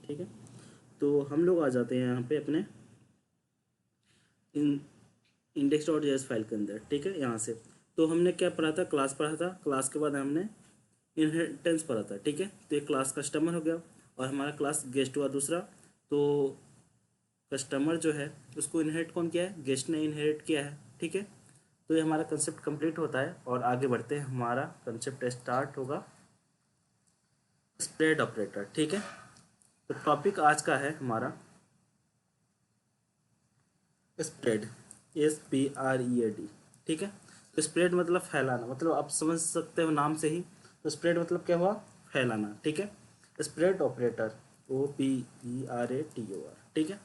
ठीक है। तो हम लोग आ जाते हैं यहाँ पे अपने इंडेक्स डॉट जेएस फाइल के अंदर। ठीक है, यहाँ से तो हमने क्या पढ़ा था, क्लास पढ़ा था, क्लास के बाद हमने इनहेरिटेंस पढ़ा था। ठीक है, तो एक क्लास कस्टमर हो गया और हमारा क्लास गेस्ट हुआ दूसरा। तो कस्टमर जो है उसको इनहेरिट कौन किया है, गेस्ट ने इनहेरिट किया है। ठीक है, तो ये हमारा कंसेप्ट कंप्लीट होता है और आगे बढ़ते हैं। हमारा कंसेप्ट स्टार्ट होगा स्प्रेड ऑपरेटर। ठीक है, तो टॉपिक आज का है हमारा स्प्रेड, SPREAD। ठीक है, तो स्प्रेड मतलब फैलाना, मतलब आप समझ सकते हो नाम से ही। तो स्प्रेड मतलब क्या हुआ, फैलाना। ठीक है, स्प्रेड ऑपरेटर OPERATOR। ठीक है,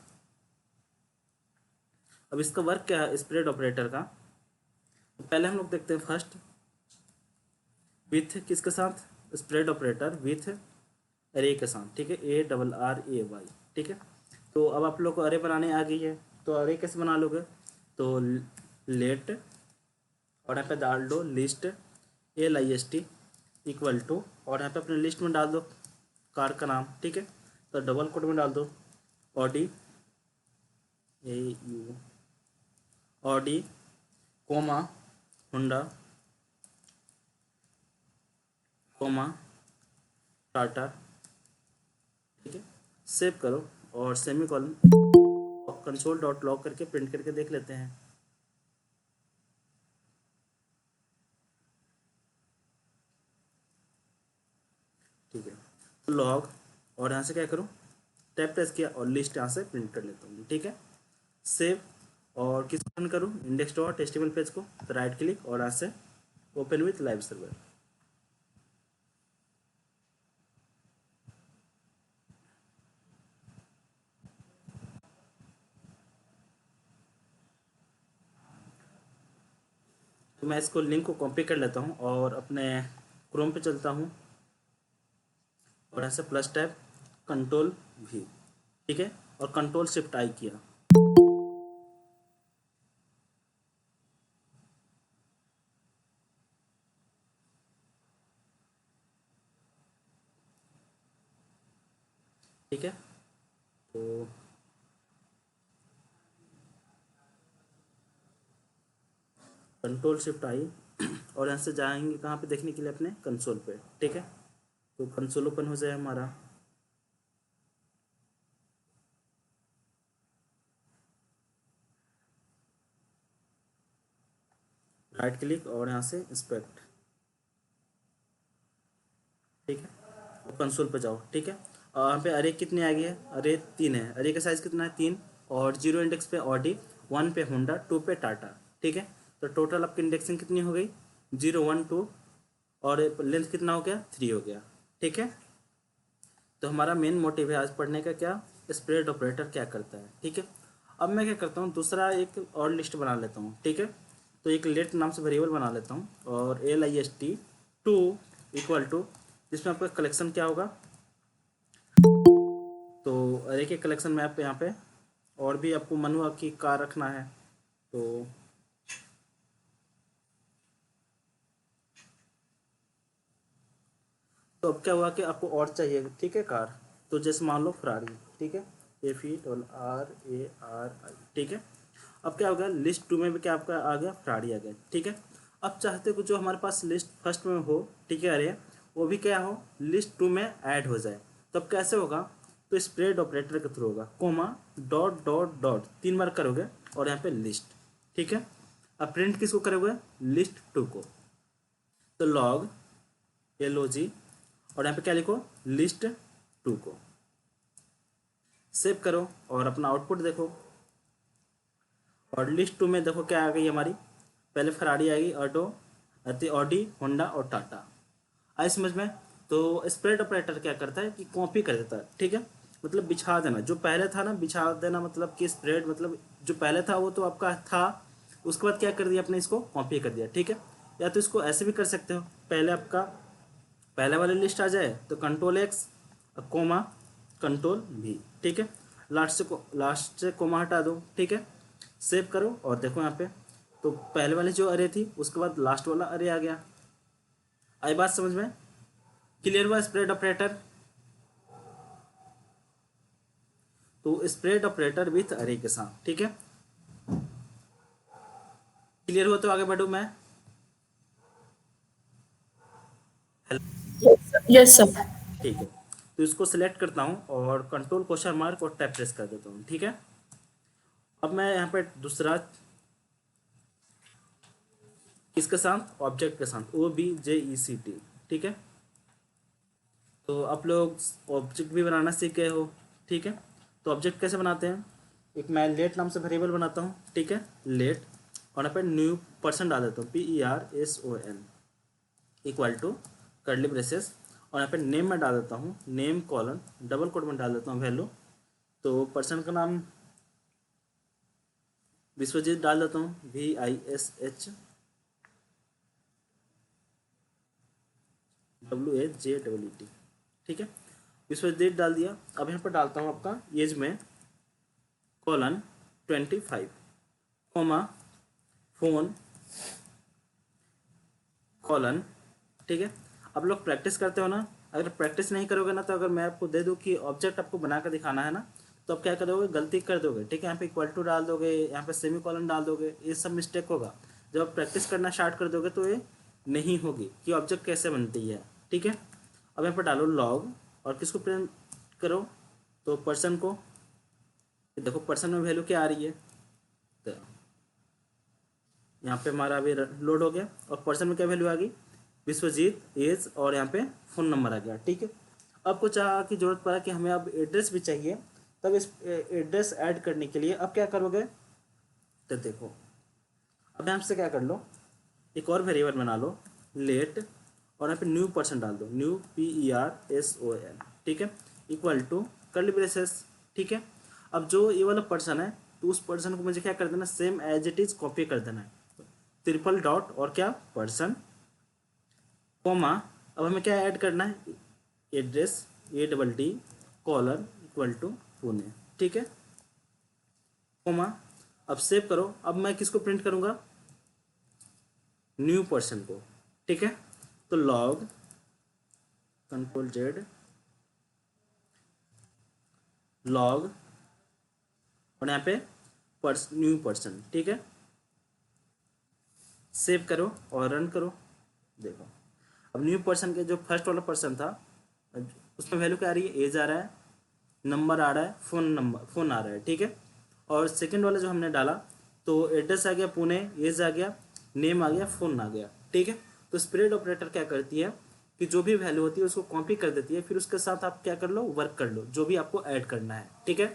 अब इसका वर्क क्या है स्प्रेड ऑपरेटर का, तो पहले हम लोग देखते हैं फर्स्ट विथ किसके साथ, स्प्रेड ऑपरेटर विथ अरे के साथ। ठीक है, ARRAY। ठीक है, तो अब आप लोग को अरे बनाने आ गई है, तो अरे कैसे बना लोगे, तो लेट और यहाँ पे डाल दो लिस्ट LIST इक्वल टू, और यहाँ पे अपने लिस्ट में डाल दो कार का नाम। ठीक है, तो डबल कोट में डाल दो Audi AU Audi comma Honda comma Tata. ठीक है, सेव करो और semicolon console dot log करके प्रिंट करके देख लेते हैं। ठीक है, तो लॉग और यहाँ से क्या करूँ, टैब प्रेस किया और लिस्ट यहाँ से प्रिंट कर लेता हूँ। ठीक है, सेव और किस रन करूँ, इंडेक्स डॉट एचटीएमएल पेज को, तो राइट क्लिक और यहाँ से ओपन विथ लाइव सर्वर। तो मैं इसको लिंक को कॉपी कर लेता हूँ और अपने क्रोम पे चलता हूँ और यहाँ से प्लस टैब कंट्रोल V। ठीक है, और कंट्रोल शिफ्ट I किया। ठीक है, तो कंट्रोल शिफ्ट I और यहाँ से जाएंगे कहाँ पे देखने के लिए, अपने कंसोल पे। ठीक है, तो कंसोल ओपन हो जाए हमारा। राइट क्लिक और यहाँ से इंस्पेक्ट। ठीक है, अब कंसोल पे जाओ। ठीक है, और यहाँ पे अरे कितने आ गए हैं, अरे 3 है। अरे का साइज कितना है, 3, और 0 इंडेक्स पे ऑडी, 1 पे होंडा, 2 पे टाटा। ठीक है, तो टोटल आपकी इंडेक्सिंग कितनी हो गई, 0 1 2, और लेंथ कितना हो गया, 3 हो गया। ठीक है, तो हमारा मेन मोटिव है आज पढ़ने का क्या, स्प्रेड ऑपरेटर क्या करता है। ठीक है, अब मैं क्या करता हूँ, दूसरा एक और लिस्ट बना लेता हूँ। ठीक है, तो एक लेट नाम से वेरिएबल बना लेता हूँ और LIST 2 इक्वल टू, जिसमें आपका कलेक्शन क्या होगा, तो अरे के कलेक्शन में आप यहाँ पे और भी आपको मन हुआ कि कार रखना है, तो अब क्या हुआ कि आपको और चाहिए। ठीक है, कार, तो जैसे मान लो फरारी। ठीक है, FERRARI। ठीक है, अब क्या हो गया, लिस्ट 2 में भी क्या आपका आ गया, फरारी आ गया। ठीक है, अब चाहते हो कि जो हमारे पास लिस्ट फर्स्ट में हो, ठीक है, अरे वो भी क्या हो, लिस्ट 2 में ऐड हो जाए। तो अब कैसे होगा, तो स्प्रेड ऑपरेटर के थ्रू होगा, कोमा डॉट डॉट डॉट 3 बार करोगे और यहाँ पे लिस्ट। ठीक है, अब प्रिंट किसको करोगे, लिस्ट 2 को, तो लॉग LOG और यहाँ पे क्या लिखो, लिस्ट 2 को। सेव करो और अपना आउटपुट देखो, और लिस्ट 2 में देखो क्या आ गई हमारी, पहले फरारी आएगी, ऑडी होंडा और टाटा। आई समझ में। तो स्प्रेड ऑपरेटर क्या करता है कि कॉपी कर देता है। ठीक है, मतलब बिछा देना, जो पहले था ना, बिछा देना मतलब कि स्प्रेड मतलब जो पहले था वो तो आपका था, उसके बाद क्या कर दिया, आपने इसको कॉपी कर दिया। ठीक है, या तो इसको ऐसे भी कर सकते हो, पहले आपका पहले वाली लिस्ट आ जाए तो control X comma control V। ठीक है, लास्ट से कोमा हटा दो। ठीक है, सेव करो और देखो यहाँ पे, तो पहले वाली जो अरे थी उसके बाद लास्ट वाला अरे आ गया। आई बात समझ में, क्लियर हुआ स्प्रेड ऑपरेटर। तो स्प्रेड ऑपरेटर विथ अरे के साथ, ठीक है। क्लियर हुआ तो आगे बढ़ूँ मैं। Yes sir. ठीक है, तो इसको सिलेक्ट करता हूँ और कंट्रोल क्वेश्चन मार्क और टैब प्रेस कर देता हूँ, ठीक है। अब मैं यहाँ पे दूसरा किसके साथ, ऑब्जेक्ट के साथ, OBJECT, ठीक है। तो आप लोग ऑब्जेक्ट भी बनाना सीख गए हो, ठीक है। तो ऑब्जेक्ट कैसे बनाते हैं, एक मैं लेट नाम से वेरिएबल बनाता हूँ, ठीक है, लेट, और यहाँ पे न्यू पर्सन डाल देता हूँ, PERSON equal to curly braces, और यहाँ पे नेम में डाल देता हूँ, नेम कॉलन डबल कोट में डाल देता हूँ वैल्यू। तो पर्सन का नाम विश्वजीत डाल देता हूँ, VISHWAJT, ठीक है। विश्वजीत डाल दिया। अब यहाँ पर डालता हूँ आपका एज में कॉलन 25 कोमा फोन कॉलन, ठीक है। आप लोग प्रैक्टिस करते हो ना, अगर प्रैक्टिस नहीं करोगे ना, तो अगर मैं आपको दे दूँ कि ऑब्जेक्ट आपको बना कर दिखाना है ना, तो आप क्या करोगे, गलती कर दोगे, ठीक है। यहाँ पे इक्वल टू डाल दोगे, यहाँ पे सेमी कॉलन डाल दोगे, ये सब मिस्टेक होगा। जब आप प्रैक्टिस करना स्टार्ट कर दोगे तो ये नहीं होगी कि ऑब्जेक्ट कैसे बनती है, ठीक है। अब यहाँ पर डालो लॉग, और किसको प्रिंट करो, तो पर्सन को। देखो पर्सन में वैल्यू क्या आ रही है, तो यहाँ पे हमारा अभी लोड हो गया, और पर्सन में क्या वैल्यू आ गई, विश्वजीत, एज, और यहाँ पे फ़ोन नंबर आ गया, ठीक है। अब कुछ की ज़रूरत पड़ा कि हमें अब एड्रेस भी चाहिए, तब इस एड्रेस ऐड करने के लिए अब क्या करोगे, तो देखो अब यहाँ से क्या कर लो, एक और वेरिएबल बना लो लेट, और यहाँ पे न्यू पर्सन डाल दो, न्यू PERSON, ठीक है, इक्वल टू कर्ली ब्रेसेस, ठीक है। अब जो ये वाला पर्सन है, तो उस पर्सन को मुझे क्या कर देना, same as it is copy कर देना है, ट्रिपल डॉट और क्या पर्सन कोमा। अब हमें क्या ऐड करना है, address ADD caller equal to Pune, ठीक है, कोमा। अब सेव करो। अब मैं किसको प्रिंट करूंगा, न्यू पर्सन को, ठीक है। तो लॉग कंट्रोल Z लॉग, और यहाँ पे न्यू पर्सन, ठीक है, सेव करो और रन करो। देखो अब न्यू पर्सन के जो फर्स्ट वाला पर्सन था, उसमें वैल्यू क्या आ रही है, एज आ रहा है, नंबर आ रहा है, फ़ोन आ रहा है, ठीक है। और सेकंड वाला जो हमने डाला, तो एड्रेस आ गया पुणे, एज आ गया, नेम आ गया, फ़ोन आ गया, ठीक है। तो स्प्रेड ऑपरेटर क्या करती है कि जो भी वैल्यू होती है उसको कॉपी कर देती है, फिर उसके साथ आप क्या कर लो, वर्क कर लो, जो भी आपको ऐड करना है, ठीक है।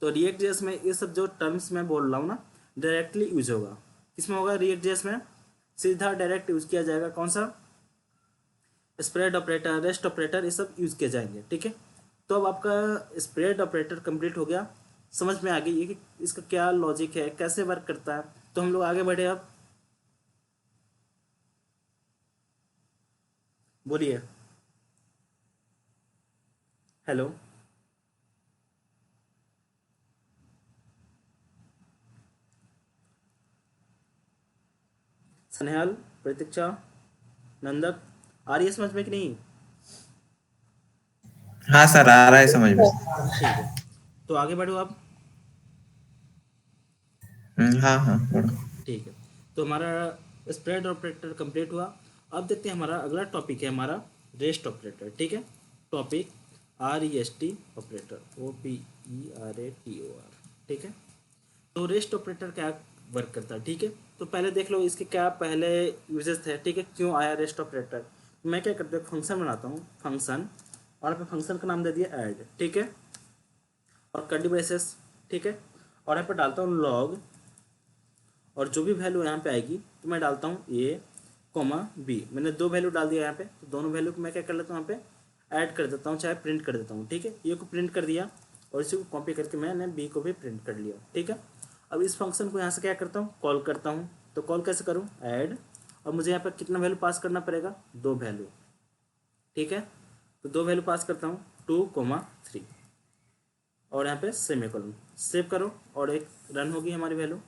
तो रिएक्ट जेएस में ये सब जो टर्म्स मैं बोल रहा हूँ ना, डायरेक्टली यूज होगा। किसमें होगा, रिएक्ट जेएस में सीधा डायरेक्ट यूज किया जाएगा, कौन सा, स्प्रेड ऑपरेटर, रेस्ट ऑपरेटर, ये सब यूज किए जाएंगे, ठीक है। तो अब आपका स्प्रेड ऑपरेटर कंप्लीट हो गया, समझ में आ गई है कि इसका क्या लॉजिक है, कैसे वर्क करता है। तो हम लोग आगे बढ़े, अब बोलिए, हेलो, स्नेहल, प्रतीक्षा, नंदक, आ रही है समझ में कि नहीं। हाँ सर, आ रहा है समझ में। ठीक है, तो आगे बढ़ो अब। हाँ हाँ, पढ़ो। ठीक है, तो हमारा स्प्रेड ऑपरेटर कंप्लीट हुआ। अब देखते हैं हमारा अगला टॉपिक है हमारा रेस्ट ऑपरेटर, ठीक है। टॉपिक REST ऑपरेटर, OPERATOR, ठीक है। तो रेस्ट ऑपरेटर क्या वर्क करता है, ठीक है। तो पहले देख लो इसके क्या पहले यूजेस थे, ठीक है, क्यों आया रेस्ट ऑपरेटर। मैं क्या करता हूँ, फंक्शन बनाता हूँ, फंक्शन, और यहाँ पे फंक्शन का नाम दे दिया ऐड, ठीक है, और कर्ली ब्रेसेस, ठीक है, और यहाँ पे डालता हूँ लॉग, और जो भी वैल्यू यहाँ पे आएगी तो मैं डालता हूँ A, B। मैंने दो वैल्यू डाल दिया यहाँ पे, तो दोनों वैल्यू को मैं क्या कर लेता हूँ, यहाँ पे ऐड कर देता हूँ, चाहे प्रिंट कर देता हूँ, ठीक है। ए को प्रिंट कर दिया, और इसी को कॉपी करके मैंने B को भी प्रिंट कर लिया, ठीक है। अब इस फंक्शन को यहाँ से क्या करता हूँ, कॉल करता हूँ। तो कॉल कैसे करूँ, ऐड, और मुझे यहाँ पर कितना वैल्यू पास करना पड़ेगा, दो वैल्यू, ठीक है। तो दो वैल्यू पास करता हूँ, 2, 3, और यहाँ पे सेमीकोलन, सेव करो, और एक रन होगी हमारी वैल्यू।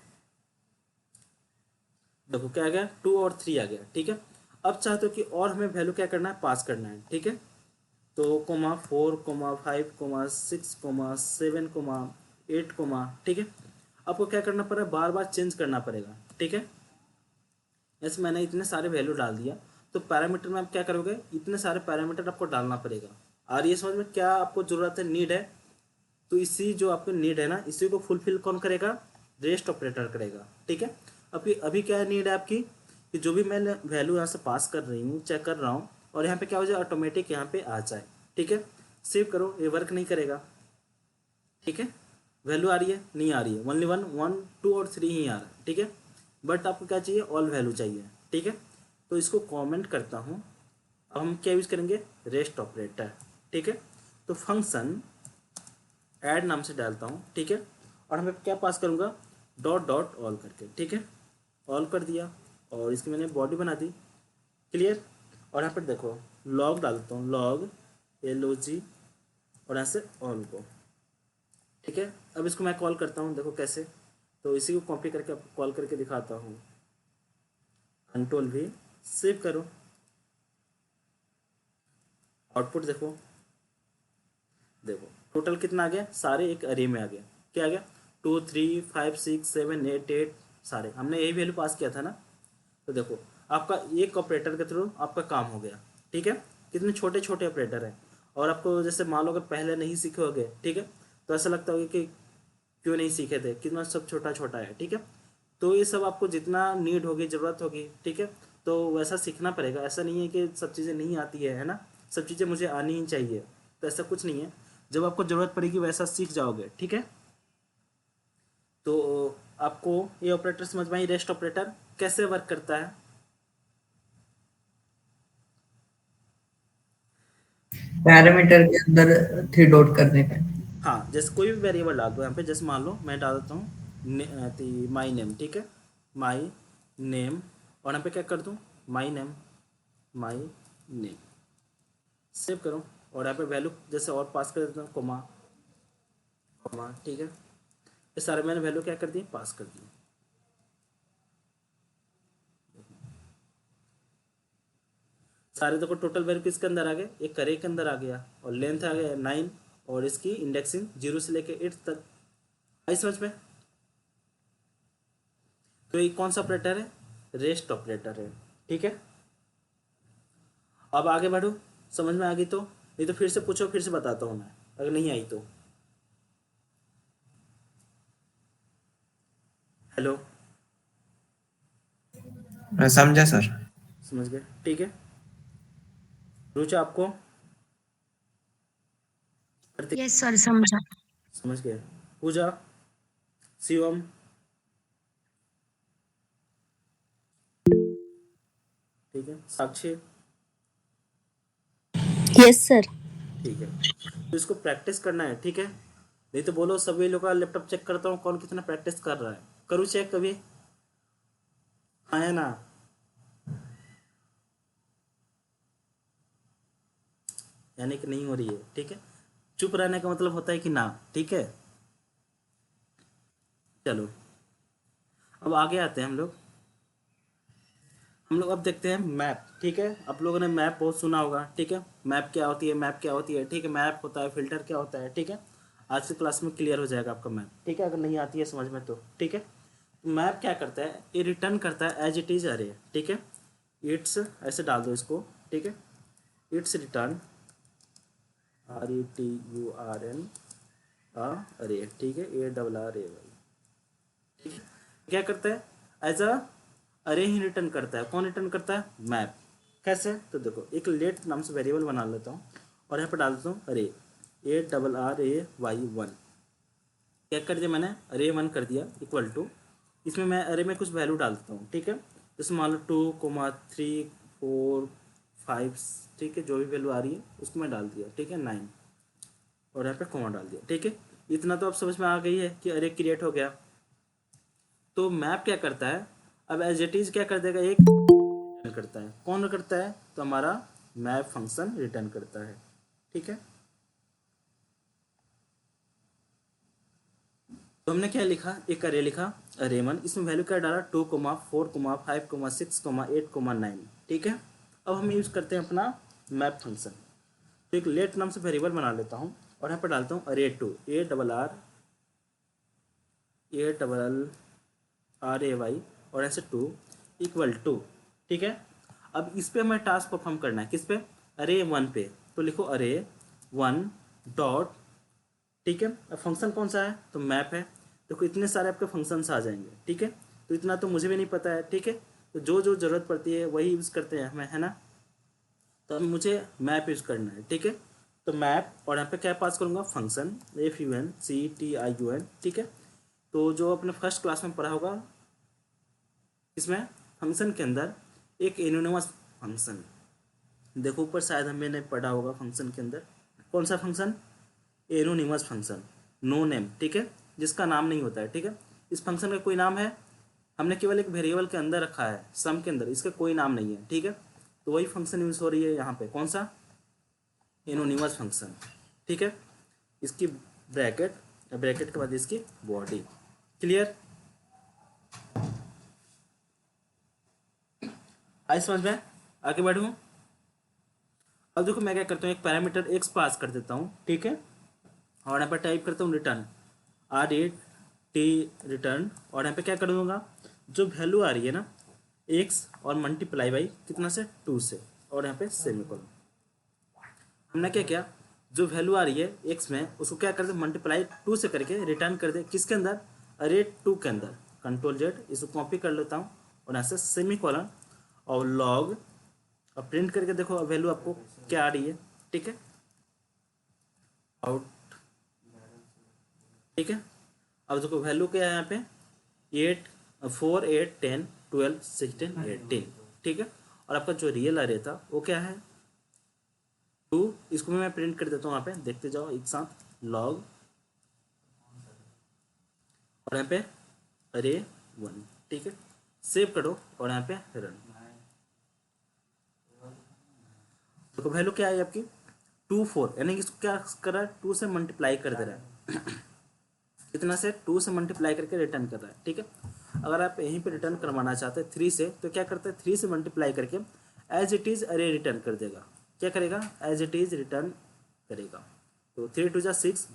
देखो क्या आ गया, 2 और 3 आ गया, ठीक है। अब चाहते हो कि और हमें वैल्यू क्या करना है, पास करना है, ठीक है। तो comma 4 comma 5 comma 6 comma 7 comma 8 comma, ठीक है। आपको क्या करना पड़ेगा, बार बार चेंज करना पड़ेगा, ठीक है। जैसे मैंने इतने सारे वैल्यू डाल दिया, तो पैरामीटर में आप क्या करोगे, इतने सारे पैरामीटर आपको डालना पड़ेगा। और ये समझ में क्या आपको ज़रूरत है, नीड है, तो इसी जो आपको नीड है ना, इसी को फुलफिल कौन करेगा, रेस्ट ऑपरेटर करेगा, ठीक है। अभी अभी क्या नीड है आपकी, कि जो भी मैं वैल्यू यहाँ से पास कर रही हूँ, चेक कर रहा हूँ, और यहाँ पे क्या हो जाए, ऑटोमेटिक यहाँ पे आ जाए, ठीक है। सेव करो, ये वर्क नहीं करेगा, ठीक है। वैल्यू आ रही है, नहीं आ रही है, ओनली 1 1 2 और 3 ही आ रहा है, ठीक है। बट आपको क्या चाहिए, ऑल वैल्यू चाहिए, ठीक है। तो इसको कमेंट करता हूँ। अब हम क्या यूज़ करेंगे, रेस्ट ऑपरेटर, ठीक है। तो फंक्शन ऐड नाम से डालता हूँ, ठीक है। और मैं क्या पास करूँगा, डॉट डॉट ऑल करके, ठीक है। ऑल कर दिया, और इसकी मैंने बॉडी बना दी, क्लियर। और यहाँ पर देखो लॉग डालता हूँ, लॉग LOG, और यहाँ से ऑल को, ठीक है। अब इसको मैं कॉल करता हूँ, देखो कैसे। तो इसी को कॉपी करके आपको कॉल करके दिखाता हूँ, कंट्रोल V, सेव करो, आउटपुट देखो, देखो टोटल कितना आ गया, सारे एक अरे में आ गया, क्या आ गया, 2 3 5 6 7 8 8, सारे हमने यही वैल्यू पास किया था ना। तो देखो आपका एक ऑपरेटर के थ्रू आपका काम हो गया, ठीक है। कितने छोटे छोटे ऑपरेटर हैं, और आपको जैसे मान लो अगर पहले नहीं सीखे होगे, ठीक है, तो ऐसा लगता होगा कि क्यों नहीं सीखे थे, कितना सब छोटा छोटा है, ठीक है। तो ये सब आपको जितना नीड होगी, ज़रूरत होगी, ठीक है, तो वैसा सीखना पड़ेगा। ऐसा नहीं है कि सब चीज़ें नहीं आती है ना, सब चीज़ें मुझे आनी ही चाहिए, तो ऐसा कुछ नहीं है। जब आपको ज़रूरत पड़ेगी वैसा सीख जाओगे, ठीक है। तो आपको ये ऑपरेटर समझ में आई, रेस्ट ऑपरेटर कैसे वर्क करता है। पैरामीटर के अंदर थ्री डॉट करने पे। हाँ, जैसे कोई भी वेरिएबल डाल दो यहाँ पे, जैसे मान लो मैं डाल देता हूँ माई नेम, ठीक है, माई नेम, और यहाँ पे क्या कर दूँ, my name, my name, save करो। और यहाँ पे वैल्यू जैसे और पास कर देता हूँ, कोमा कोमा, ठीक है। ये सारे मैंने वैल्यू क्या कर दिए, पास कर दिए। सारे देखो टोटल वैल्यू किसके अंदर आ गए, एक करे के अंदर आ गया, और लेंथ आ गया 9, और इसकी इंडेक्सिंग 0 से लेके 8 तक। आई समझ में। तो ये कौन सा ऑपरेटर है, रेस्ट ऑपरेटर है, ठीक है। अब आगे बढ़ो, समझ में आ गई तो, नहीं तो फिर से पूछो, फिर से बताता हूँ मैं, अगर नहीं आई तो। हेलो, मैं समझा सर। समझ गए, ठीक है। रुचा आपको करते, यस सर, समझा। समझ गए। पूजा, शिवम, ठीक है, साक्षी, यस सर। ठीक है। तो इसको प्रैक्टिस करना है, ठीक है। नहीं तो बोलो सभी लोग का लैपटॉप चेक करता हूँ कौन कितना प्रैक्टिस कर रहा है, करूँ चेक कभी, हाँ है ना। यानी कि नहीं हो रही है, ठीक है। चुप रहने का मतलब होता है कि ना, ठीक है। चलो अब आगे आते हैं हम लोग अब देखते हैं मैप, ठीक है। आप लोगों ने मैप बहुत सुना होगा, ठीक है। मैप क्या होती है, मैप क्या होती है, ठीक है। मैप होता है, फिल्टर क्या होता है, ठीक है। आज की क्लास में क्लियर हो जाएगा आपका मैप, ठीक है, अगर नहीं आती है समझ में तो, ठीक है। मैप क्या करता है, ये रिटर्न करता है एज इट इज़ अरे, ठीक है। इट्स ऐसे डाल दो इसको, ठीक है। इट्स रिटर्न RETURN अरे, ठीक है, ARRAY, ठीक है। क्या करता है, एज अ अरे ही रिटर्न करता है। कौन रिटर्न करता है, मैप। कैसे, तो देखो एक लेट नाम से वेरिएबल बना लेता हूँ, और यहाँ पर डाल देता हूँ अरे, ARRAY1। क्या कर दिया मैंने, अरे 1 कर दिया, इक्वल टू, इसमें मैं अरे में कुछ वैल्यू डाल देता हूँ, ठीक है। जैसे मान लो 2, 3, 4, 5, ठीक है, जो भी वैल्यू आ रही है उसको मैं डाल दिया, ठीक है, 9, और यहाँ पे कॉमा डाल दिया, ठीक है। इतना तो अब समझ में आ गई है कि अरे क्रिएट हो गया। तो मैप क्या करता है, अब एज इट इज क्या कर देगा, एक रिटर्न करता है। कौन करता है, तो हमारा मैप फंक्शन रिटर्न करता है, ठीक है। तो हमने क्या लिखा, एक अरे लिखा, अरे 1, इसमें वैल्यू क्या डाला, 2, 4, 5, 6, 8, 9, ठीक है। अब हम यूज करते हैं अपना मैप फंक्शन। तो एक लेट नाम से वेरिएबल बना लेता हूँ और यहाँ पर डालता हूँ अरे टू, ARRAY और ऐसे 2 इक्वल टू, ठीक है। अब इस पे हमें टास्क परफॉर्म करना है, किस पे, अरे 1 पे। तो लिखो अरे 1 डॉट, ठीक है। अब फंक्शन कौन सा है, तो मैप है। देखो इतने सारे आपके फंक्शंस आ जाएंगे, ठीक है। तो इतना तो मुझे भी नहीं पता है, ठीक है। तो जो जो ज़रूरत पड़ती है वही यूज़ करते हैं हमें, है ना। तो अब मुझे मैप यूज़ करना है, ठीक है। तो मैप और यहाँ पे क्या पास करूँगा, फंक्शन FUNCTIUN, ठीक है। तो जो अपने फर्स्ट क्लास में पढ़ा होगा, इसमें फंक्शन के अंदर एक एनोनिमस फंक्शन, देखो ऊपर शायद हमने पढ़ा होगा फंक्शन के अंदर कौन सा function, anonymous function, no name, ठीक है, जिसका नाम नहीं होता है, ठीक है। इस फंक्शन का कोई नाम है, हमने केवल एक वेरिएबल के अंदर रखा है, सम के अंदर, इसका कोई नाम नहीं है, ठीक है। तो वही फंक्शन यूज हो रही है यहाँ पे, कौन सा, एनोनिमस फंक्शन, ठीक है। इसकी ब्रैकेट, ब्रैकेट के बाद इसकी बॉडी, क्लियर, आई समझ में, आगे बढ़ूँ। अब देखो मैं क्या करता हूँ, एक पैरामीटर x पास कर देता हूँ, ठीक है। और यहाँ पर टाइप करता हूँ रिटर्न, RET रिटर्न, और यहाँ पे क्या कर दूँगा, जो वैल्यू आ रही है ना x और मल्टीप्लाई बाई कितना से, 2 से, और यहाँ पे सेमीकोलन। हमने क्या किया, जो वैल्यू आ रही है x में उसको क्या कर दे, मल्टीप्लाई 2 से करके रिटर्न कर दे, किसके अंदर, अरे 2 के अंदर। Ctrl+Z, इसको कॉपी कर लेता हूँ और यहाँ से सेमीकोलन और लॉग, अब प्रिंट करके देखो वैल्यू आपको क्या आ रही है, ठीक है, आउट, ठीक है। अब देखो वैल्यू क्या है यहाँ पे, 8 4 8 10 12 16 18, ठीक है। और आपका जो रियल अरे था वो क्या है, 2, इसको मैं प्रिंट कर देता हूँ, यहाँ पे देखते जाओ एक साथ, लॉग और यहाँ पे अरे 1, ठीक है। सेव करो और यहाँ पे रन। देखो वैल्यू क्या है आपकी, 2 4, यानी कि इसको क्या कर रहा है, 2 से मल्टीप्लाई कर दे रहा है कितना से, 2 से मल्टीप्लाई करके रिटर्न कर रहा है, ठीक है। अगर आप यहीं पे रिटर्न करवाना चाहते हैं 3 से, तो क्या करते हैं, 3 से मल्टीप्लाई करके एज इट इज़ अरे रिटर्न कर देगा, क्या करेगा, एज इट इज़ रिटर्न करेगा। तो 3 2 जा 6,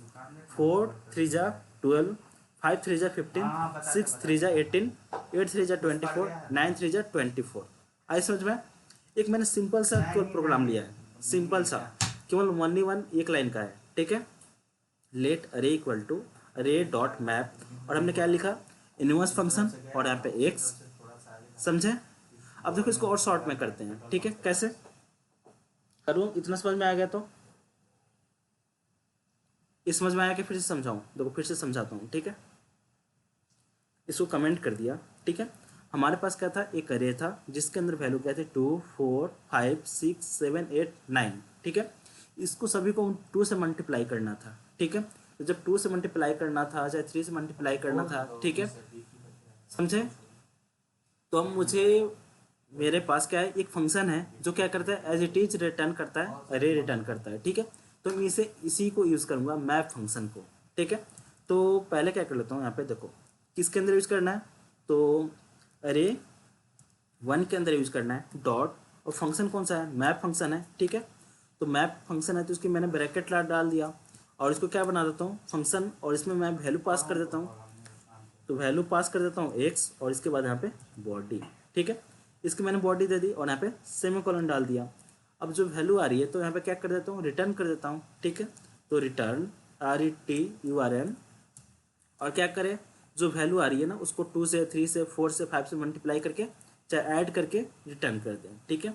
4 3 जा 12, 5 3 जा 15, 6 3 जा 18, 8 3 जा 24, 9 3 जा 24। आई समझ में। एक मैंने सिंपल सा केवल प्रोग्राम लिया है, सिंपल सा, केवल 1 एक लाइन का है, ठीक है। लेट अरे इक्वल टू अरे डॉट मैप, और हमने क्या लिखा, इनवर्स फंक्शन और यहाँ पे एक्स, समझे। अब देखो इसको और शॉर्ट में करते हैं, ठीक है, कैसे करूँ, इतना समझ में आ गया तो, इस समझ में आया कि फिर से समझाऊँ, देखो फिर से समझाता हूँ, ठीक है। इसको कमेंट कर दिया, ठीक है। हमारे पास क्या था, एक अरे था जिसके अंदर वैल्यू क्या थे, 2 4 5 6 7 8 9, ठीक है। इसको सभी को 2 से मल्टीप्लाई करना था, ठीक है। तो जब 2 से मल्टीप्लाई करना था, चाहे 3 से मल्टीप्लाई करना था, ठीक है, समझे। तो अब मुझे, मेरे पास क्या है, एक फंक्शन है जो क्या करता है, एज इट इज रिटर्न करता है, अरे रिटर्न करता है, ठीक है। तो मैं इसी को यूज़ करूँगा, मैप फंक्शन को, ठीक है। तो पहले क्या कर लेता हूँ, यहाँ पे देखो किसके अंदर यूज़ करना है, तो अरे 1 के अंदर यूज़ करना है, डॉट, और फंक्शन कौन सा है, मैप फंक्शन है, ठीक है। तो मैप फंक्शन है तो उसकी मैंने ब्रैकेट डाल दिया, और इसको क्या बना देता हूँ, फंक्शन, और इसमें मैं वैल्यू पास कर देता हूँ, तो वैल्यू पास कर देता हूँ एक्स, और इसके बाद यहाँ पे बॉडी, ठीक है। इसकी मैंने बॉडी दे दी और यहाँ पे सेमीकोलन डाल दिया। अब जो वैल्यू आ रही है तो यहाँ पे क्या कर देता हूँ, रिटर्न कर देता हूँ, ठीक है। तो रिटर्न RETURN, और क्या करें, जो वैल्यू आ रही है ना उसको 2 से 3 से 4 से 5 से मल्टीप्लाई करके चाहे ऐड करके रिटर्न कर दें, ठीक है।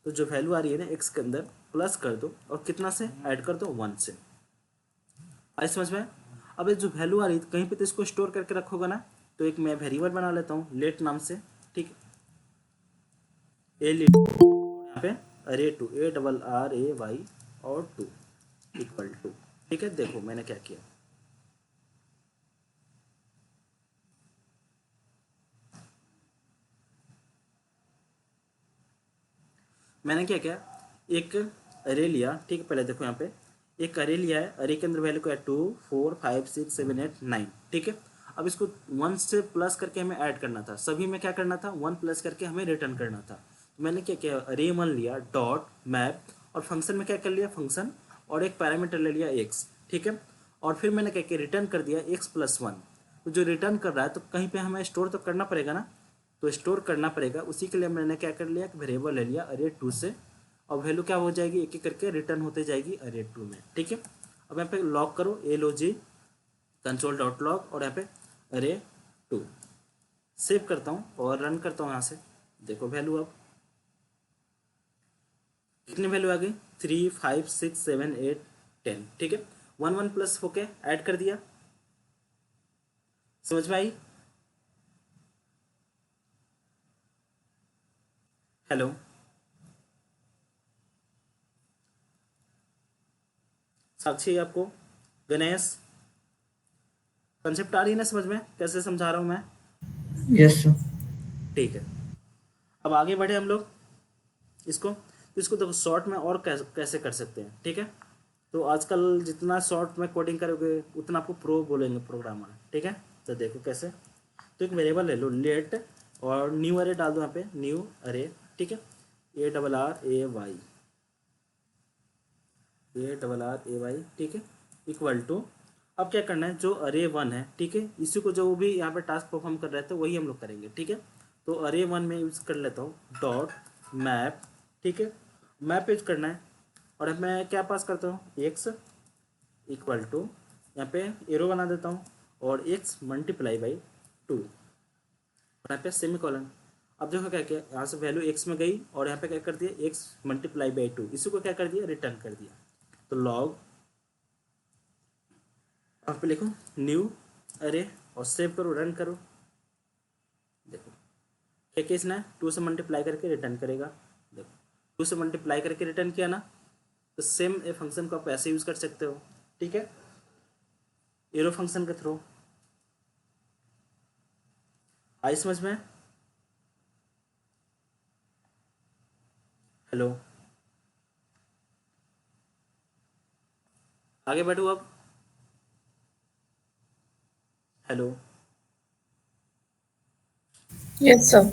तो जो वैल्यू आ रही है ना एक्स के अंदर प्लस कर दो, और कितना से ऐड कर दो, 1 से। आई समझ में। अब ये जो वैल्यू आ रही है कहीं पे तो इसको स्टोर करके रखोगा ना, तो एक मैं वेरिएबल बना लेता हूँ लेट नाम से, ठीक है। यहाँ पे अरे 2 ARRAY और 2 इक्वल टू, ठीक है। देखो मैंने क्या किया, मैंने क्या किया, एक अरे लिया, ठीक है। पहले देखो यहाँ पे एक अरे लिया है, अरे के अंदर वैल्यू क्या है, 2 4 5 6 7 8 9, ठीक है। अब इसको 1 से प्लस करके हमें ऐड करना था, सभी में क्या करना था, 1 प्लस करके हमें रिटर्न करना था। तो मैंने क्या किया, अरे 1 लिया, डॉट मैप, और फंक्शन में क्या कर लिया, फंक्शन और एक पैरामीटर ले लिया x, ठीक है। और फिर मैंने क्या किया, रिटर्न कर दिया x+1। तो जो रिटर्न कर रहा है तो कहीं पे हमें स्टोर तो करना पड़ेगा ना, तो स्टोर करना पड़ेगा। उसी के लिए मैंने क्या कर लिया, एक वेरिएबल ले लिया array2 से, और वैल्यू क्या हो जाएगी, एक एक करके रिटर्न होते जाएगी array2 में, ठीक है। अब यहाँ पे लॉग करो log console.log और यहाँ पे array2 सेव करता हूँ और रन करता हूँ। यहाँ से देखो वैल्यू अब कितनी वैल्यू आ गई, 3 5 6 7 8 10, ठीक है। 1 1 प्लस होके ऐड कर दिया, समझ में आई? हेलो, साक्षी, आपको गणेश कंसेप्ट आ रही है ना समझ में, कैसे समझा रहा हूँ मैं? Yes sir. ठीक है, अब आगे बढ़े हम लोग इसको। तो इसको देखो शॉर्ट में और कैसे कर सकते हैं, ठीक है। तो आजकल जितना शॉर्ट में कोडिंग करोगे उतना आपको प्रो बोलेंगे प्रोग्रामर, ठीक है। तो देखो कैसे, तो एक वेरिएबल ले लो लेट और न्यू अरे डाल दो यहाँ पे, न्यू अरे, ठीक है। ARRAY, ठीक है, इक्वल टू, अब क्या करना है, जो array1 है, ठीक है, इसी को जो भी यहाँ पे टास्क परफॉर्म कर रहे थे वही हम लोग करेंगे, ठीक है। तो array1 में यूज़ कर लेता हूँ डॉट मैप, ठीक है, मैप यूज करना है। और अब मैं क्या पास करता हूँ, x इक्वल टू, यहाँ पे एरो बना देता हूँ और x मल्टीप्लाई बाई 2 और यहाँ पे सेमी कॉलन। अब देखो क्या किया, यहाँ से वैल्यू x में गई और यहाँ पे क्या कर दिया, x मल्टीप्लाई बाई 2, इसी को क्या कर दिया, रिटर्न कर दिया। तो लॉग, यहाँ पे लिखो न्यू अरे और सेव करो, रन करो। देखो क्या केस ना, 2 से मल्टीप्लाई करके रिटर्न करेगा। देखो 2 से मल्टीप्लाई करके रिटर्न किया ना, तो सेम ए फंक्शन को आप ऐसे यूज कर सकते हो, ठीक है, एरो फंक्शन के थ्रू। आई समझ में? हेलो, आगे बढ़ो अब। Hello, yes sir.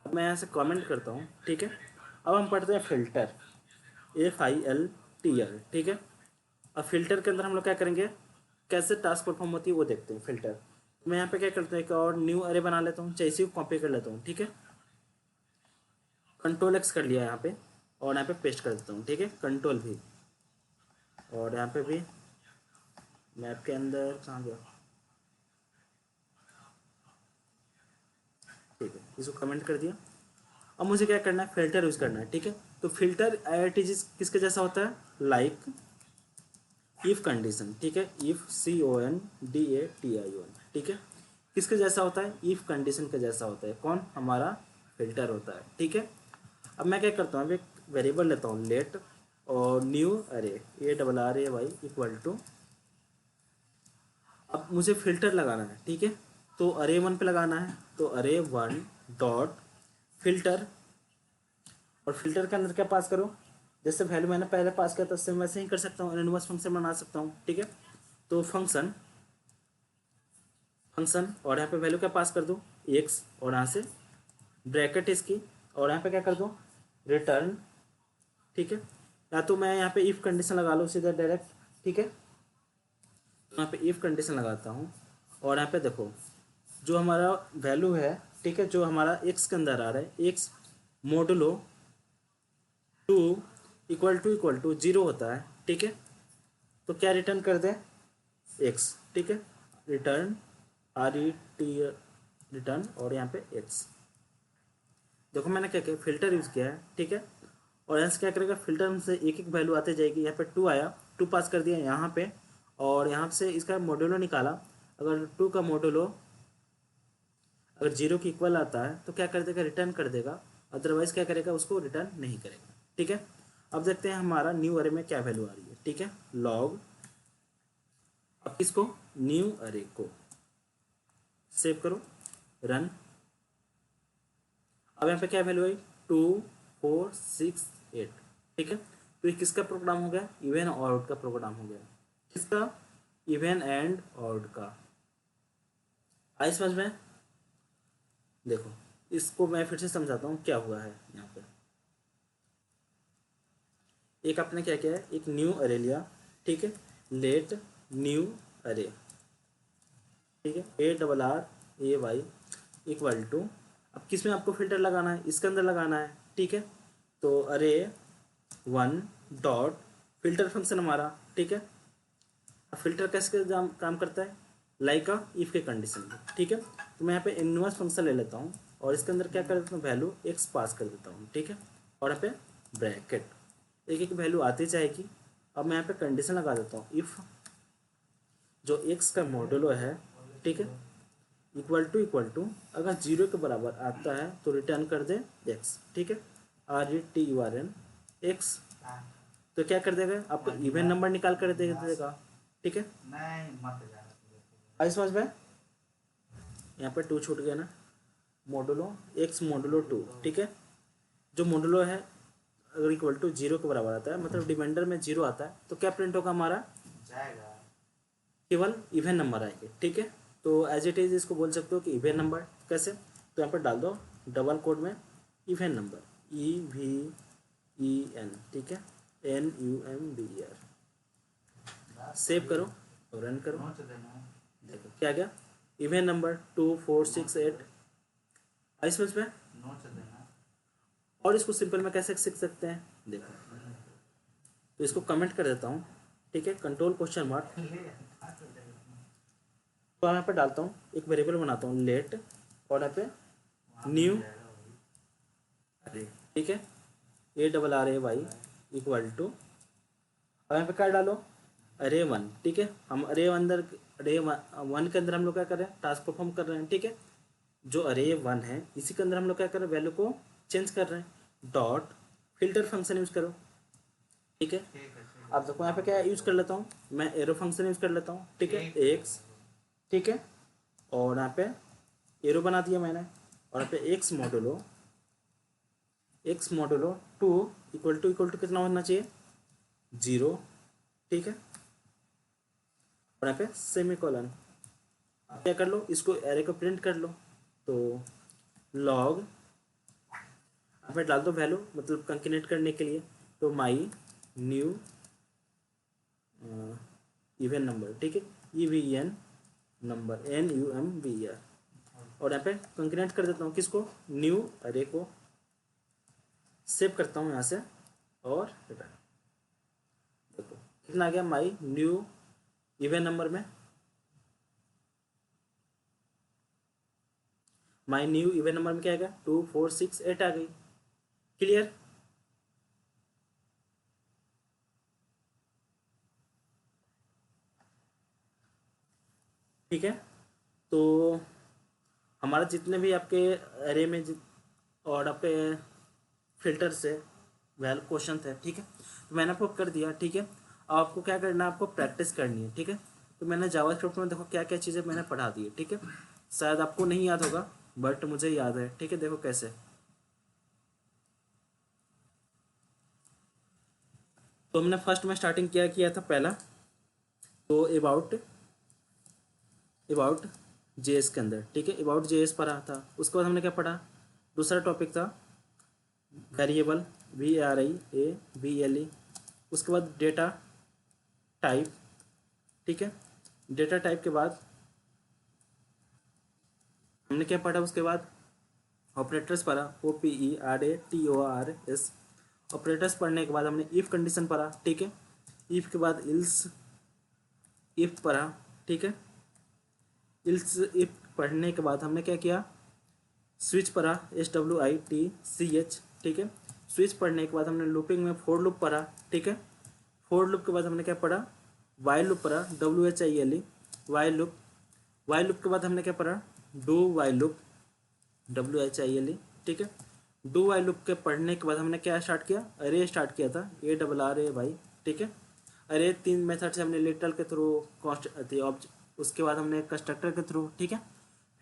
अब मैं यहाँ से कमेंट करता हूँ, ठीक है। अब हम पढ़ते हैं फिल्टर, FILTR, ठीक है। अब फिल्टर के अंदर हम लोग क्या करेंगे, कैसे टास्क परफॉर्म होती है वो देखते हैं। फिल्टर मैं यहाँ पे क्या करता हूँ, एक और न्यू अरे बना लेता हूँ, चाहे इसी को कॉपी कर लेता हूँ, ठीक है। Ctrl+X कर लिया यहाँ पे और यहाँ पे पेस्ट कर देता हूँ, ठीक है, कंट्रोल भी, और यहाँ पे भी मैप के अंदर कहाँ गया, ठीक है, इसको कमेंट कर दिया। अब मुझे क्या करना है, फिल्टर यूज करना है, ठीक है। तो फिल्टर IRTG किसके जैसा होता है, लाइक इफ कंडीशन, ठीक है, इफ CONDATION, ठीक है, किसके जैसा होता है, इफ कंडीशन के जैसा होता है। कौन, हमारा फिल्टर होता है, ठीक है। अब मैं क्या करता हूँ, अब एक वेरिएबल लेता हूँ लेट और न्यू अरे ARRAY इक्वल टू, अब मुझे फिल्टर लगाना है, ठीक है। तो array1 पे लगाना है, तो array1 डॉट फिल्टर, और फिल्टर के अंदर क्या पास करो, जैसे वैल्यू मैंने पहले पास किया था उससे वैसे ही कर सकता हूँ, एनोनिमस फंक्शन बना सकता हूँ, ठीक है। तो फंक्शन और यहाँ पे वैल्यू क्या पास कर दो, x, और यहाँ से ब्रैकेट इसकी, और यहाँ पे क्या कर दो, रिटर्न, ठीक है। या तो मैं यहाँ पे इफ कंडीशन लगा लूँ सीधा डायरेक्ट, ठीक है। तो यहाँ पे इफ कंडीशन लगाता हूँ और यहाँ पे देखो जो हमारा वैल्यू है, ठीक है, जो हमारा x के अंदर आ रहा है, x मोडुलो 2 इक्वल टू 0 होता है, ठीक है। तो क्या रिटर्न कर दे, x, ठीक है, रिटर्न RET रिटर्न, और यहाँ पे x। देखो मैंने क्या किया, फिल्टर यूज़ किया है, ठीक है। और यहाँ से क्या करेगा, फिल्टर में से एक एक वैल्यू आते जाएगी। यहाँ पे 2 आया, 2 पास कर दिया यहाँ पे, और यहाँ से इसका मॉड्यूलो निकाला। अगर 2 का मॉड्यूलो अगर 0 के इक्वल आता है तो क्या कर देगा, रिटर्न कर देगा, अदरवाइज क्या करेगा, उसको रिटर्न नहीं करेगा, ठीक है। अब देखते हैं हमारा न्यू अरे में क्या वैल्यू आ रही है, ठीक है, लॉग, अब इसको न्यू अरे को सेव करो, रन। अब यहाँ पे क्या वैल्यू आई, 2 4 6 8, ठीक है। तो ये किसका प्रोग्राम हो गया, इवन ऑड का प्रोग्राम हो गया, किसका, इवन एंड ऑड का। आई समझ में? देखो इसको मैं फिर से समझाता हूँ क्या हुआ है यहाँ पे। एक आपने क्या किया है, एक न्यू अरे लिया, ठीक है, लेट न्यू अरे, ठीक है, ARRAY इक्वल टू, अब किस में आपको फिल्टर लगाना है, इसके अंदर लगाना है, ठीक है, तो अरे 1 डॉट फिल्टर फंक्शन हमारा, ठीक है। अब फिल्टर कैसे काम करता है, लाइक अ इफ के कंडीशन में, ठीक है। तो मैं यहाँ पे इनवर्स फंक्शन ले लेता हूँ और इसके अंदर क्या कर देता हूँ, वैल्यू x पास कर देता हूँ, ठीक है, और यहाँ पे ब्रैकेट, एक एक वैल्यू आती जाएगी। अब मैं यहाँ पे कंडीशन लगा देता हूँ, इफ़ जो x का मॉडुलो है, ठीक है, इक्वल टू अगर 0 के बराबर आता है तो रिटर्न कर दे x, ठीक है, RETURN x, तो क्या कर देगा, आपको इवन नंबर निकाल कर दे देगा, ठीक है। आई समझ में, यहाँ पे 2 छूट गया ना, मॉडुलो x मॉडुलो 2, ठीक है, जो मॉडुलो है अगर इक्वल टू 0 के बराबर आता है, मतलब डिपेंडर में 0 आता है, तो क्या प्रिंट होगा हमारा, केवल इवन नंबर आएंगे, ठीक है। तो एज इट इज इसको बोल सकते हो कि इवन नंबर, कैसे, तो यहाँ पर डाल दो डबल कोड में इवन नंबर, EVEN, ठीक है, NUMBER, सेव करो और रन करो, देखो क्या गया, इवन नंबर 2 4 6 8, आई समझ में। और इसको सिंपल में कैसे सीख सकते हैं, देखो, तो इसको कमेंट कर देता हूँ, ठीक है, कंट्रोल क्वेश्चन मार्क, तो यहाँ पे डालता हूँ, एक वेरिएबल बनाता हूँ लेट, और यहाँ पे न्यू अरे, ठीक है, ARRAY इक्वल टू, अब यहाँ पे क्या डालो, अरे 1, ठीक है, हम अरे 1 के अंदर हम लोग क्या कर रहे हैं, टास्क परफॉर्म कर रहे हैं, ठीक है, जो अरे 1 है इसी के अंदर हम लोग क्या कर रहे हैं, वैल्यू को चेंज कर रहे हैं, डॉट फिल्टर फंक्शन यूज करो, ठीक है। अब देखो यहाँ पे क्या यूज कर लेता हूँ, मैं एरो फंक्शन यूज कर लेता हूँ, ठीक है, x, ठीक है, और यहाँ पे एरो बना दिया मैंने, और यहाँ पे x मॉडुलो 2 इक्वल टू कितना होना चाहिए, 0, ठीक है, और यहाँ पे सेमीकोलन, क्या कर लो, इसको एरे को प्रिंट कर लो, तो लॉग यहाँ पे डाल दो वैल्यू, मतलब कंकेनेट करने के लिए, तो माई न्यू इवन नंबर, ठीक है, EVEN नंबर NUMBER, और यहाँ पे कंकेनेट कर देता हूँ किसको, न्यू अरे को, सेव करता हूँ यहाँ से और रिटर्न, देखो कितना आ गया, माई न्यू इवन नंबर में, माई न्यू इवन नंबर में क्या आ गया, 2 4 6 8 आ गई, क्लियर। ठीक है, तो हमारा जितने भी आपके अरे में और आपके फिल्टर से वैल क्वेश्चन थे, ठीक है, तो मैंने आपको कर दिया, ठीक है। अब आपको क्या करना है, आपको प्रैक्टिस करनी है, ठीक है। तो मैंने जावास्क्रिप्ट में देखो क्या क्या चीज़ें मैंने पढ़ा दी है, ठीक है, शायद आपको नहीं याद होगा बट मुझे याद है, ठीक है। देखो कैसे, तो हमने फर्स्ट में स्टार्टिंग किया था पहला, तो अबाउट JS के अंदर, ठीक है, अबाउट JS पढ़ा था। उसके बाद हमने क्या पढ़ा, दूसरा टॉपिक था वेरिएबल VARIABLE, उसके बाद डेटा टाइप, ठीक है, डेटा टाइप के बाद हमने क्या पढ़ा, उसके बाद ऑपरेटर्स पढ़ा, OPERATORS, ऑपरेटर्स पढ़ने के बाद हमने इफ़ कंडीशन पढ़ा, ठीक है, इफ़ के बाद इल्स इफ़ पढ़ा, ठीक है, इल्स इफ पढ़ने के बाद हमने क्या किया, स्विच पढ़ा, SWITCH, ठीक है, स्विच पढ़ने के बाद हमने लूपिंग में फोर लूप पढ़ा, ठीक है, फोर लूप के बाद हमने क्या पढ़ा, वाइल लूप पढ़ा, WHILE, वाइल लूप के बाद हमने क्या पढ़ा, डू वाइल लूप, WHILE, ठीक है। डू वाइल लूप के पढ़ने के बाद हमने क्या स्टार्ट किया, अरे स्टार्ट किया था, ARRAY, ठीक है। अरे 3 मेथड से हमने लिटरल के थ्रू, उसके बाद हमने कंस्ट्रक्टर के थ्रू, ठीक है,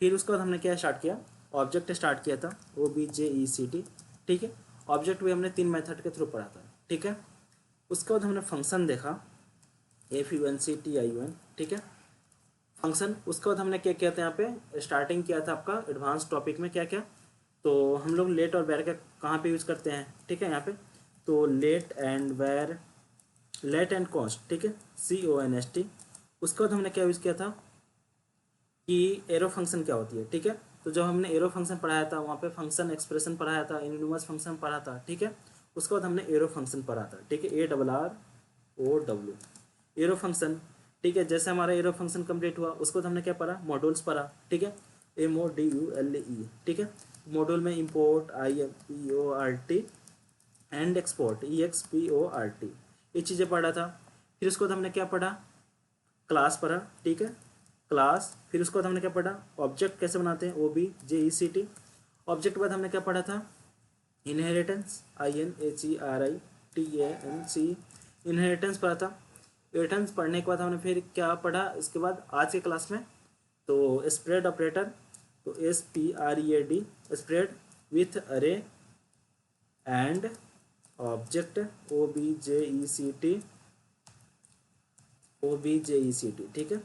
फिर उसके बाद हमने क्या स्टार्ट किया, ऑब्जेक्ट स्टार्ट किया था, OBJECT, ठीक है। ऑब्जेक्ट भी हमने 3 मेथड के थ्रू पढ़ा था, ठीक है। उसके बाद हमने फंक्शन देखा, FUNCTION, ठीक है, फंक्शन। उसके बाद हमने क्या किया था, यहाँ पे स्टार्टिंग किया था आपका एडवांस टॉपिक में क्या क्या, तो हम लोग लेट और बैर का कहाँ पे यूज़ करते हैं, ठीक है, यहाँ पे तो let and var, let and const, ठीक है, CONST। उसके बाद हमने क्या यूज़ किया था कि एरो फंक्शन क्या होती है, ठीक है। तो जब हमने एरो फंक्शन पढ़ाया था वहाँ पे फंक्शन एक्सप्रेशन पढ़ाया था, इनवर्स फंक्शन पढ़ा था, ठीक है। उसके बाद हमने एरो फंक्शन पढ़ा था, ठीक है, ARROW एरो फंक्शन, ठीक है। जैसे हमारा एरो फंक्शन कंप्लीट हुआ उसके बाद हमने क्या पढ़ा, मॉड्यूल्स पढ़ा, ठीक है, MODULE, ठीक है। मॉड्यूल में import IMPORT and export EXPORT, ये चीज़ें पढ़ा था। फिर उसके बाद हमने क्या पढ़ा, क्लास पढ़ा, ठीक है, क्लास। फिर उसके बाद हमने क्या पढ़ा, ऑब्जेक्ट कैसे बनाते हैं, OBJECT। ऑब्जेक्ट के बाद हमने क्या पढ़ा था, इनहेरिटेंस, INHERITANC, इनहेरिटेंस पढ़ा था। इनहेरिटेंस पढ़ने के बाद हमने फिर क्या पढ़ा इसके बाद आज के क्लास में, तो स्प्रेड ऑपरेटर, तो SPREAD, स्प्रेड विथ अरे एंड ऑब्जेक्ट, OBJECT, ठीक है,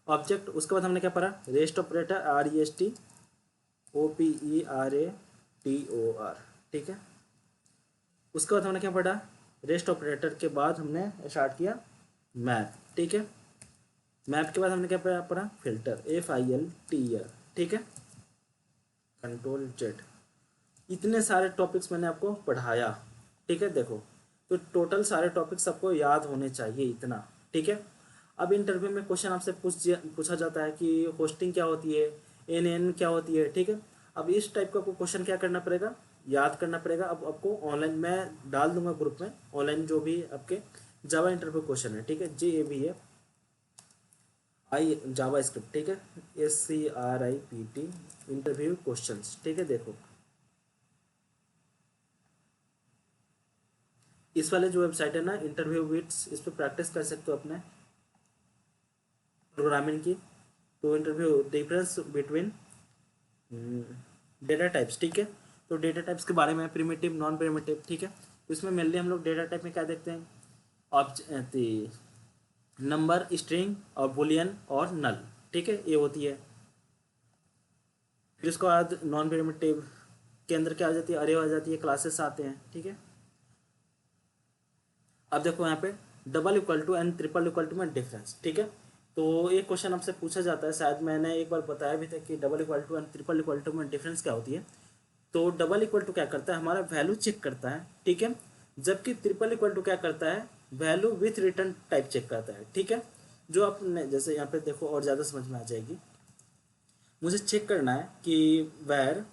ऑब्जेक्ट। उसके बाद हमने क्या पढ़ा, रेस्ट ऑपरेटर, RESTOPERATOR, ठीक है। उसके बाद हमने क्या पढ़ा, रेस्ट ऑपरेटर के बाद हमने स्टार्ट किया मैप, ठीक है। मैप के बाद हमने क्या पढ़ा, फिल्टर, FILTER, ठीक है, कंट्रोल Z। इतने सारे टॉपिक्स मैंने आपको पढ़ाया, ठीक है। देखो तो टोटल सारे टॉपिक्स आपको याद होने चाहिए इतना, ठीक है। अब इंटरव्यू में क्वेश्चन आपसे पूछा जाता है कि होस्टिंग क्या होती है, NN क्या होती है, ठीक है। अब इस टाइप का आपको क्वेश्चन क्या करना पड़ेगा, याद करना पड़ेगा। अब आपको ऑनलाइन मैं डाल दूंगा ग्रुप में, ऑनलाइन जो भी आपके जावा इंटरव्यू क्वेश्चन है, ठीक है, JAVA जावा स्क्रिप्ट, ठीक है, SCRIPT इंटरव्यू क्वेश्चंस, ठीक है। देखो इस वाले जो वेबसाइट है ना, इंटरव्यू विट्स, इस पर प्रैक्टिस कर सकते हो अपने प्रोग्रामिंग की। तो interview difference between data types, ठीक है। तो डेटा टाइप्स के बारे में, प्रिमिटिव, नॉन प्रिमिटिव, ठीक है। तो इसमें मेनली हम लोग डेटा टाइप में क्या देखते हैं, नंबर, स्ट्रिंग और बुलियन और नल, ठीक है, ये होती है। फिर उसके बाद नॉन प्रिमिटिव के अंदर क्या आ जाती है, अरे आ जाती है, क्लासेस आते हैं, ठीक है। अब देखो यहाँ पे double equal to and triple equal to में डिफरेंस, ठीक है। तो एक क्वेश्चन आपसे पूछा जाता है, शायद मैंने एक बार बताया भी था कि double equal to and triple equal to में डिफरेंस क्या होती है। तो डबल इक्वल टू क्या करता है, हमारा वैल्यू चेक करता है, ठीक है, जबकि ट्रिपल इक्वल टू क्या करता है, value with return type check करता है, ठीक है। जो आपने जैसे यहाँ पे देखो और ज़्यादा समझ में आ जाएगी, मुझे चेक करना है कि वैर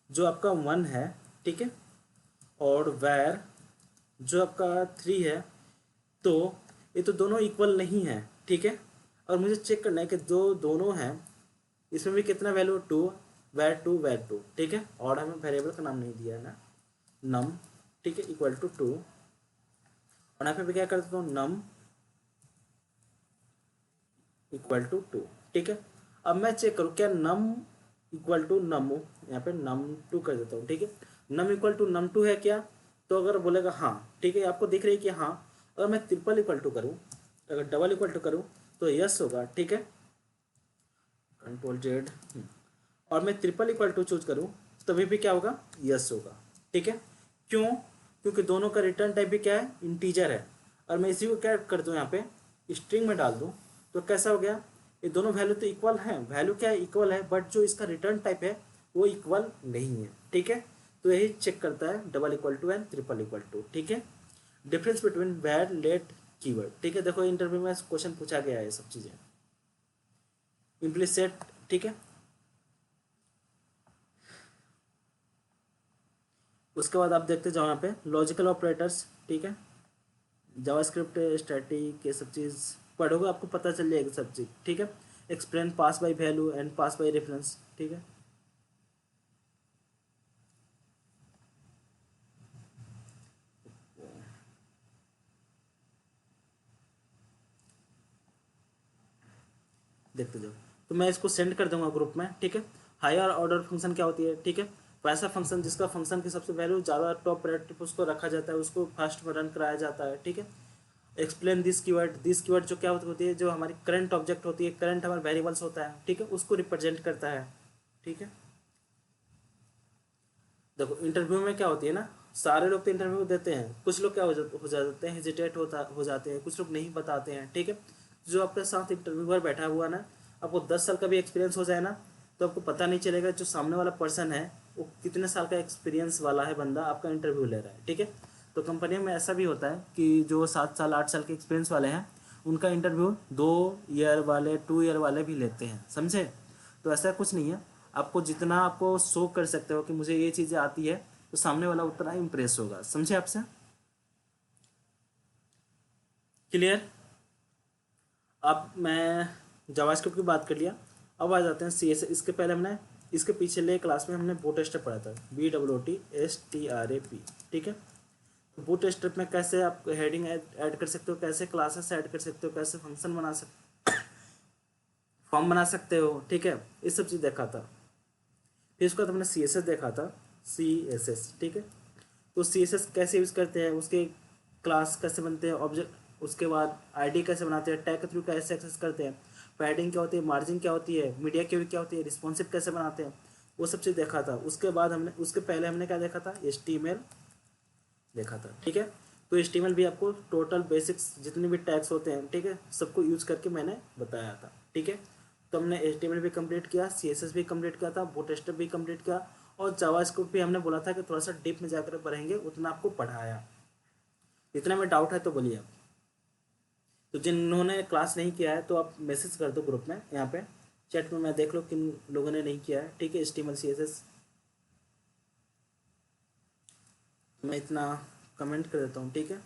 जो आपका 1 है, ठीक है, और वैर जो आपका 3 है, तो ये तो दोनों इक्वल नहीं है, ठीक है। और मुझे चेक करना है कि जो दोनों हैं इसमें भी कितना वैल्यू, 2, वैर 2, ठीक है। और हमें वेरिएबल का नाम नहीं दिया है ना, नम, ठीक है, इक्वल टू 2। और यहाँ पे मैं क्या कर देता हूँ, नम इक्वल टू 2, ठीक है। अब मैं चेक करूँ क्या नम इक्वल टू नम, यहाँ पे नम 2 कर देता हूँ, ठीक है। नम इक्वल टू नम 2 है क्या, तो अगर बोलेगा हाँ, ठीक है, आपको दिख रही है कि हाँ। अगर मैं ट्रिपल इक्वल टू करूँ, अगर डबल इक्वल टू करूँ तो यस होगा, ठीक है, कंट्रोल Z। और मैं ट्रिपल इक्वल टू चूज करूँ तभी भी क्या होगा, यस होगा, ठीक है। क्यों, क्योंकि दोनों का रिटर्न टाइप भी क्या है, इंटीजर है। और मैं इसी को क्या कर दूँ, यहाँ पे स्ट्रिंग में डाल दूँ तो कैसा हो गया, ये दोनों वैल्यू तो इक्वल है, वैल्यू क्या है, इक्वल है, बट जो इसका रिटर्न टाइप है वो इक्वल नहीं है, ठीक है। तो यही चेक करता है double equal to and triple equal to, ठीक है। Difference between var, let, keyword, ठीक है। देखो इंटरव्यू में क्वेश्चन पूछा गया है ये सब चीज़ें, इम्प्लिसिट, ठीक है। उसके बाद आप देखते जाओ यहाँ पे लॉजिकल ऑपरेटर्स, ठीक है, जावास्क्रिप्ट, स्टैटिक, ये सब चीज़ पढ़ोगे आपको पता चल जाएगी सब चीज़, ठीक है। Explain pass by value and pass by reference, ठीक है। देखते जाओ, तो मैं इसको सेंड कर दूंगा ग्रुप में, ठीक है। हायर ऑर्डर फंक्शन क्या होती है, ठीक है, वैसा फंक्शन जिसका फंक्शन की सबसे वैल्यू ज़्यादा टॉप प्रायोरिटी पर उसको रखा जाता है, उसको फर्स्ट में रन कराया जाता है, ठीक है। एक्सप्लेन दिस कीवर्ड जो क्या होती है, जो हमारी करंट ऑब्जेक्ट होती है, करंट हमारे वेरिएबल्स होता है, ठीक है, उसको रिप्रेजेंट करता है, ठीक है। देखो इंटरव्यू में क्या होती है ना, सारे लोग तो इंटरव्यू देते हैं, कुछ लोग क्या हो जाते हैं, हेजिटेट हो जाते हैं, कुछ लोग नहीं बताते हैं, ठीक है। जो आपके साथ इंटरव्यूअर बैठा हुआ ना, आपको 10 साल का भी एक्सपीरियंस हो जाए ना, तो आपको पता नहीं चलेगा जो सामने वाला पर्सन है वो कितने साल का एक्सपीरियंस वाला है बंदा आपका इंटरव्यू ले रहा है, ठीक है। तो कंपनियों में ऐसा भी होता है कि जो 7 साल 8 साल के एक्सपीरियंस वाले हैं उनका इंटरव्यू 2 ईयर वाले 2 ईयर वाले भी लेते हैं, समझे। तो ऐसा कुछ नहीं है, आपको जितना आपको शो कर सकते हो कि मुझे ये चीज़ें आती है, तो सामने वाला उतना इम्प्रेस होगा, समझे आपसे। क्लियर। अब मैं जावास्क्रिप्ट की बात कर लिया, अब आ जाते हैं CSS। इसके पहले हमने इसके पिछले क्लास में हमने बूटस्ट्रैप पढ़ा था, BOOTSTRAP, ठीक है। तो बूटस्ट्रैप में कैसे आप हेडिंग ऐड कर सकते हो, कैसे क्लासेस ऐड कर सकते हो, कैसे फंक्शन बना सकते, फॉर्म बना सकते हो, ठीक है, ये सब चीज़ देखा था। फिर उसके बाद हमने CSS देखा था, CSS, ठीक है। तो CSS कैसे यूज़ करते हैं, उसके क्लास कैसे बनते हैं, ऑब्जेक्ट, उसके बाद ID कैसे बनाते हैं, टैग के थ्रू कैसे एक्सेस करते हैं, पैडिंग क्या होती है, मार्जिन क्या होती है, मीडिया क्वेरी क्या होती है, रिस्पॉन्सिव कैसे बनाते हैं, वो सब चीज़ देखा था। उसके बाद हमने, उसके पहले हमने क्या देखा था, HTML देखा था, ठीक है। तो HTML भी आपको टोटल बेसिक्स जितने भी टैग्स होते हैं, ठीक है, सबको यूज़ करके मैंने बताया था, ठीक है। तो हमने HTML भी कंप्लीट किया, CSS भी कंप्लीट किया था, बूटस्ट्रैप भी कंप्लीट किया, और जावास्क्रिप्ट भी हमने बोला था कि थोड़ा सा डीप में जाकर पढ़ेंगे, उतना आपको पढ़ाया। इतना में डाउट है तो बोलिए आप। तो जिन्होंने क्लास नहीं किया है तो आप मैसेज कर दो ग्रुप में, यहाँ पे चैट में, मैं देख लो किन लोगों ने नहीं किया है, ठीक है। HTML CSS मैं इतना कमेंट कर देता हूँ, ठीक है।